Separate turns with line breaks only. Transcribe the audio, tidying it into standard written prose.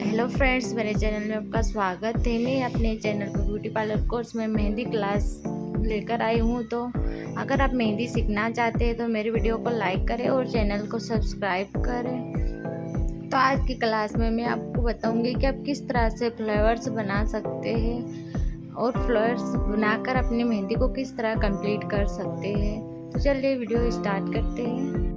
Hello friends, मेरे चैनल में आपका स्वागत है। मैं अपने चैनल पर ब्यूटी पार्लर कोर्स में मेहंदी क्लास लेकर आई हूँ। तो अगर आप मेहंदी सीखना चाहते हैं तो मेरे वीडियो को लाइक करें और चैनल को सब्सक्राइब करें। तो आज की क्लास में मैं आपको बताऊंगी कि आप किस तरह से फ्लावर्स बना सकते हैं और फ्लावर्स बनाकर अपनी मेहंदी को किस तरह कंप्लीट कर सकते हैं। तो चलिए वीडियो स्टार्ट करते हैं।